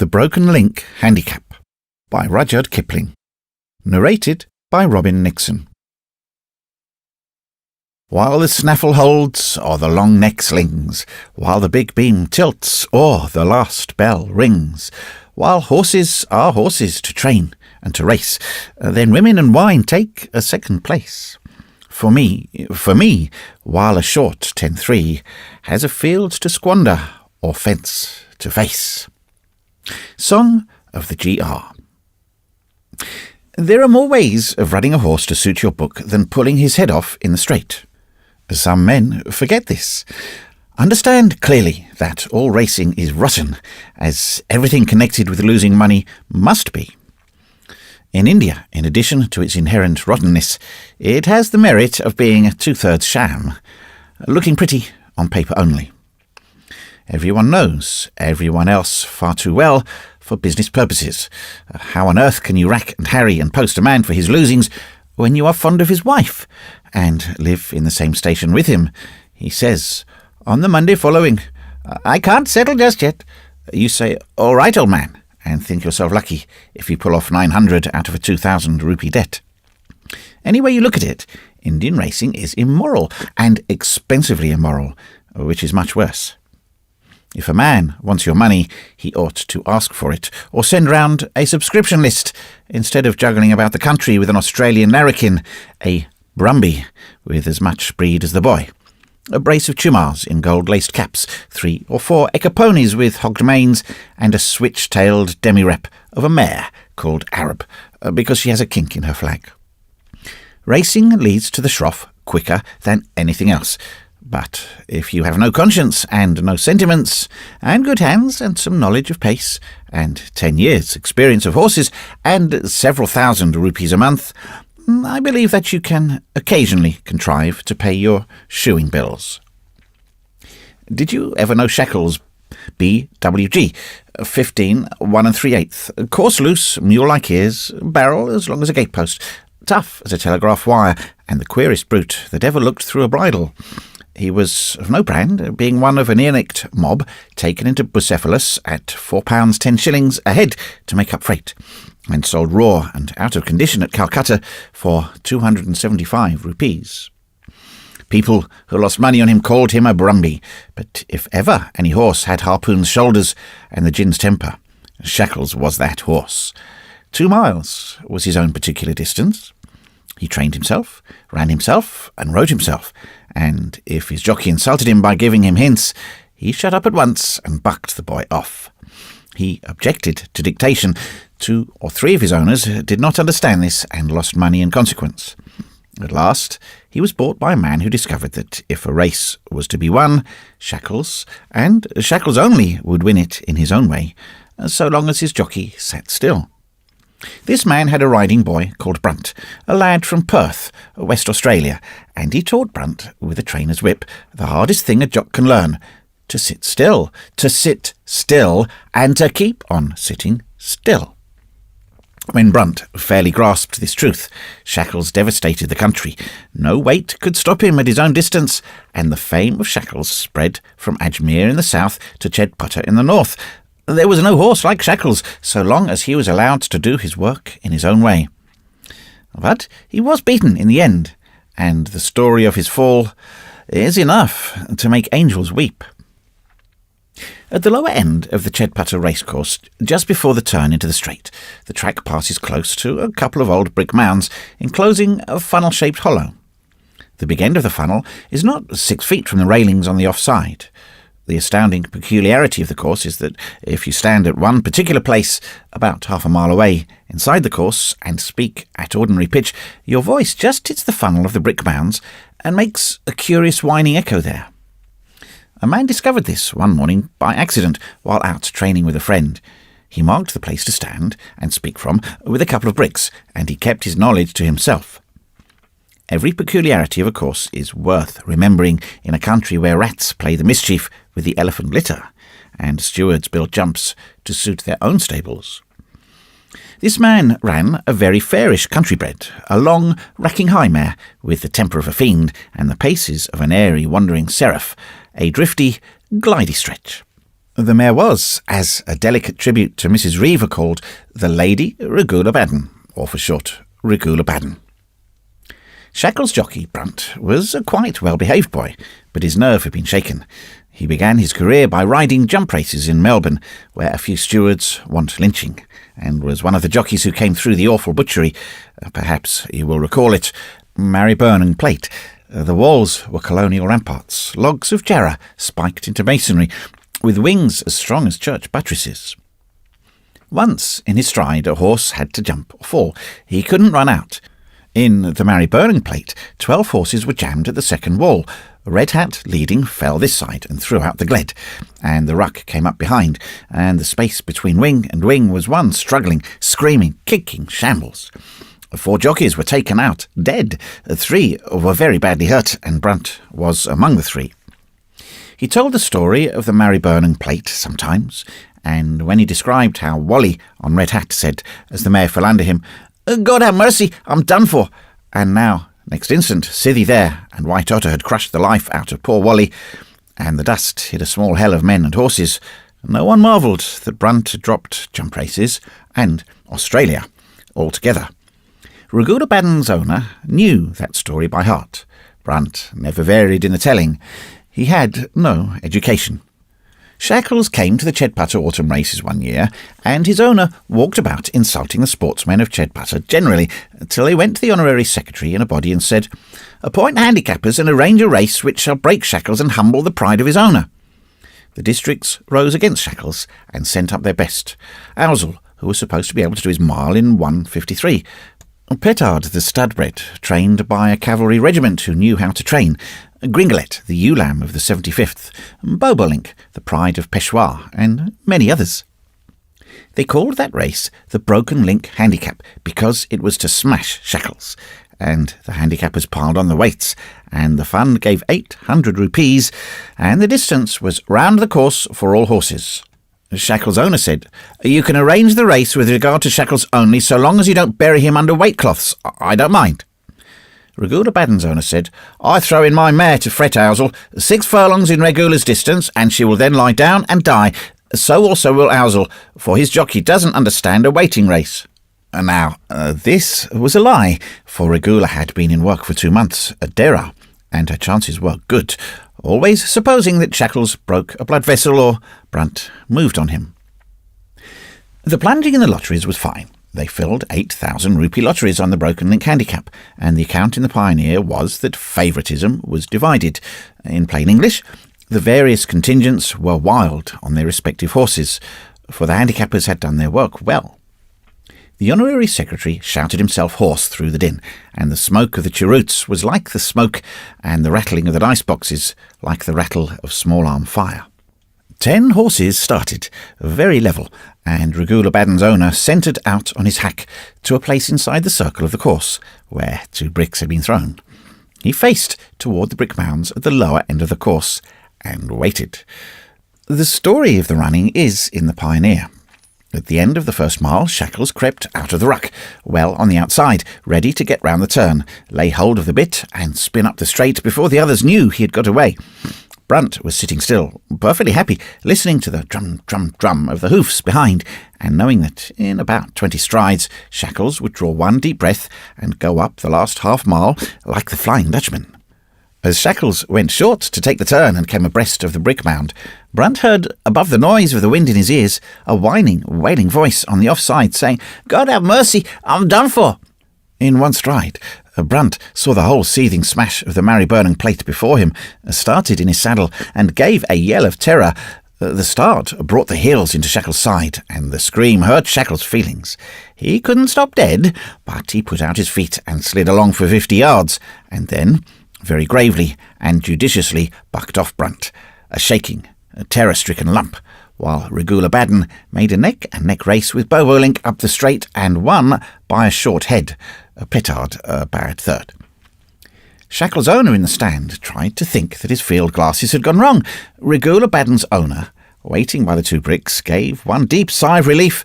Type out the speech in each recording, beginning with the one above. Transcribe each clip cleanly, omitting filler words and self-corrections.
The Broken Link Handicap by Rudyard Kipling. Narrated by Robin Nixon. While the snaffle holds, or the long neck slings, while the big beam tilts, or the last bell rings, while horses are horses to train and to race, then women and wine take a second place. For me, while a short 10-3 has a field to squander or fence to face. Song of the G.R. There are more ways of running a horse to suit your book than pulling his head off in the straight. Some men forget this. Understand clearly that all racing is rotten, as everything connected with losing money must be. In India, in addition to its inherent rottenness, it has the merit of being a 2/3 sham, looking pretty on paper only. Everyone knows everyone else far too well for business purposes. How on earth can you rack and harry and post a man for his losings when you are fond of his wife and live in the same station with him? He says, on the Monday following, "I can't settle just yet." You say, "All right, old man," and think yourself lucky if you pull off 900 out of a 2,000 rupee debt. Any way you look at it, Indian racing is immoral, and expensively immoral, which is much worse. If a man wants your money, he ought to ask for it, or send round a subscription list, instead of juggling about the country with an Australian larrikin, a brumby with as much breed as the boy, a brace of chumars in gold-laced caps, 3 or 4 ecoponies with hogged manes, and a switch-tailed demi-rep of a mare called Arab, because she has a kink in her flag. Racing leads to the shroff quicker than anything else. But if you have no conscience and no sentiments, and good hands and some knowledge of pace, and 10 years' experience of horses, and several thousand rupees a month, I believe that you can occasionally contrive to pay your shoeing bills. Did you ever know Shackles BWG? 15, 1 3/8, course loose, mule-like ears, barrel as long as a gatepost, tough as a telegraph wire, and the queerest brute that ever looked through a bridle. He was of no brand, being one of an ear-nicked mob taken into Bucephalus at £4 10 a head to make up freight, and sold raw and out of condition at Calcutta for 275 rupees. People who lost money on him called him a brumby, but if ever any horse had Harpoon's shoulders and the gin's temper, Shackles was that horse. 2 miles was his own particular distance. He trained himself, ran himself, and rode himself, and if his jockey insulted him by giving him hints, he shut up at once and bucked the boy off. He objected to dictation. 2 or 3 of his owners did not understand this and lost money in consequence. At last, he was bought by a man who discovered that if a race was to be won, Shackles, and Shackles only, would win it in his own way, so long as his jockey sat still. This man had a riding boy called Brunt, a lad from Perth, West Australia, and he taught Brunt, with a trainer's whip, the hardest thing a jock can learn: to sit still, and to keep on sitting still. When Brunt fairly grasped this truth, Shackles devastated the country. No weight could stop him at his own distance, and the fame of Shackles spread from Ajmer in the south to Chedputta in the north. There was no horse like Shackles, so long as he was allowed to do his work in his own way. But he was beaten in the end, and the story of his fall is enough to make angels weep. At the lower end of the Chedputta racecourse, just before the turn into the straight, the track passes close to a couple of old brick mounds, enclosing a funnel-shaped hollow. The big end of the funnel is not 6 feet from the railings on the offside. The astounding peculiarity of the course is that if you stand at one particular place, about half a mile away, inside the course, and speak at ordinary pitch, your voice just hits the funnel of the brick mounds and makes a curious whining echo there. A man discovered this one morning by accident while out training with a friend. He marked the place to stand and speak from with a couple of bricks, and he kept his knowledge to himself. Every peculiarity of a course is worth remembering in a country where rats play the mischief with the elephant litter, and stewards build jumps to suit their own stables. This man ran a very fairish country bred, a long, racking high mare, with the temper of a fiend and the paces of an airy, wandering seraph, a drifty, glidey stretch. The mare was, as a delicate tribute to Mrs. Reever, called the Lady Regula-Baden, or for short, Regula-Baden. Shackles' jockey, Brunt, was a quite well-behaved boy, but his nerve had been shaken. He began his career by riding jump races in Melbourne, where a few stewards want lynching, and was one of the jockeys who came through the awful butchery. Perhaps you will recall it, Maribyrnong Plate. The walls were colonial ramparts, logs of jarrah spiked into masonry, with wings as strong as church buttresses. Once, in his stride, a horse had to jump or fall. He couldn't run out. In the Maribyrnong Plate, 12 horses were jammed at the second wall. Red Hat, leading, fell this side and threw out the gled, and the ruck came up behind, and the space between wing and wing was one struggling, screaming, kicking shambles. 4 jockeys were taken out, dead. 3 were very badly hurt, and Brunt was among the 3. He told the story of the Maribyrnong Plate sometimes, and when he described how Wally on Red Hat said, as the mare fell under him, "God have mercy, I'm done for," and now, next instant, Sithy there and White Otter had crushed the life out of poor Wally, and the dust hid a small hell of men and horses, no one marvelled that Brunt had dropped jump races and Australia altogether. Regula-Baden's owner knew that story by heart. Brunt never varied in the telling. He had no education. Shackles came to the Chedputter autumn races one year, and his owner walked about insulting the sportsmen of Chedputter generally, till he went to the honorary secretary in a body and said, "Appoint handicappers and arrange a race which shall break Shackles and humble the pride of his owner." The districts rose against Shackles and sent up their best. Owsle, who was supposed to be able to do his mile in 1:53. Petard, the studbred, trained by a cavalry regiment who knew how to train. Gringalet, the ewe lamb of the 75th. Bobolink, the pride of Peshawar, and many others. They called that race the Broken Link Handicap because it was to smash Shackles, and the handicappers piled on the weights, and the fund gave 800 rupees, and the distance was round the course for all horses. Shackles' owner said, "You can arrange the race with regard to Shackles only, so long as you don't bury him under weight cloths. I don't mind." Regula-Baden's owner said, "I throw in my mare to fret Owsle, 6 furlongs in Regula's distance, and she will then lie down and die. So also will Owsle, for his jockey doesn't understand a waiting race." Now, this was a lie, for Regula had been in work for 2 months at Dera, and her chances were good, always supposing that Shackles broke a blood vessel or Brunt moved on him. The plunging in the lotteries was fine. They filled 8,000 rupee lotteries on the Broken Link Handicap, and the account in the Pioneer was that favouritism was divided. In plain English, the various contingents were wild on their respective horses, for the handicappers had done their work well. The honorary secretary shouted himself hoarse through the din, and the smoke of the cheroots was like the smoke, and the rattling of the dice boxes like the rattle of small-arm fire. 10 horses started, very level, and Regula-Baden's owner centred out on his hack to a place inside the circle of the course, where 2 bricks had been thrown. He faced toward the brick mounds at the lower end of the course, and waited. The story of the running is in the Pioneer. At the end of the first mile, Shackles crept out of the ruck, well on the outside, ready to get round the turn, lay hold of the bit, and spin up the straight before the others knew he had got away. Brunt was sitting still, perfectly happy, listening to the drum, drum, drum of the hoofs behind, and knowing that in about 20 strides Shackles would draw 1 deep breath and go up the last half-mile like the Flying Dutchman. As Shackles went short to take the turn and came abreast of the brick mound, Brunt heard, above the noise of the wind in his ears, a whining, wailing voice on the offside saying, "God have mercy, I'm done for." In one stride, Brunt saw the whole seething smash of the Maribyrnong Plate before him, started in his saddle, and gave a yell of terror. The start brought the heels into Shackles' side, and the scream hurt Shackles' feelings. He couldn't stop dead, but he put out his feet and slid along for 50 yards, and then, very gravely and judiciously, bucked off Brunt, a shaking, a terror-stricken lump, while Regula-Baden made a neck-and-neck race with Bobolink up the straight and won by a short head, Petard a bad third. Shackles' owner in the stand tried to think that his field glasses had gone wrong. Regula-Baden's owner, waiting by the 2 bricks, gave one deep sigh of relief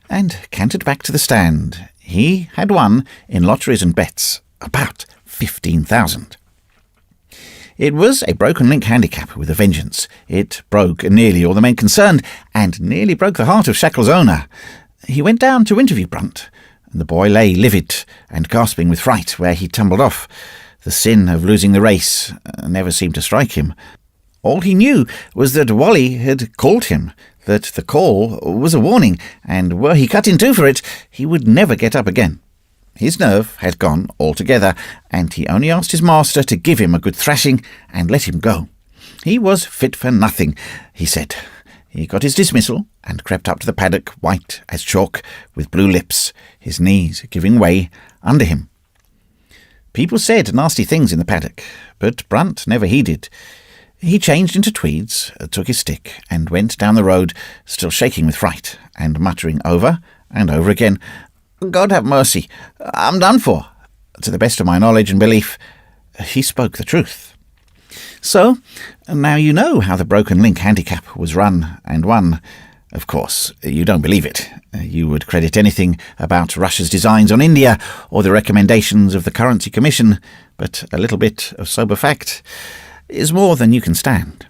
and cantered back to the stand. He had won, in lotteries and bets, about 15,000. It was a broken link handicap with a vengeance. It broke nearly all the men concerned, and nearly broke the heart of Shackle's owner. He went down to interview Brunt, and the boy lay livid and gasping with fright where he tumbled off. The sin of losing the race never seemed to strike him. All he knew was that Wally had called him, that the call was a warning, and were he cut in two for it, he would never get up again. His nerve had gone altogether, and he only asked his master to give him a good thrashing and let him go. He was fit for nothing, he said. He got his dismissal and crept up to the paddock, white as chalk, with blue lips, his knees giving way under him. People said nasty things in the paddock, but Brunt never heeded. He changed into tweeds, took his stick, and went down the road, still shaking with fright, and muttering over and over again, "God have mercy, I'm done for." To the best of my knowledge and belief, he spoke the truth. So, now you know how the broken link handicap was run and won. Of course, you don't believe it. You would credit anything about Russia's designs on India or the recommendations of the Currency Commission, but a little bit of sober fact is more than you can stand.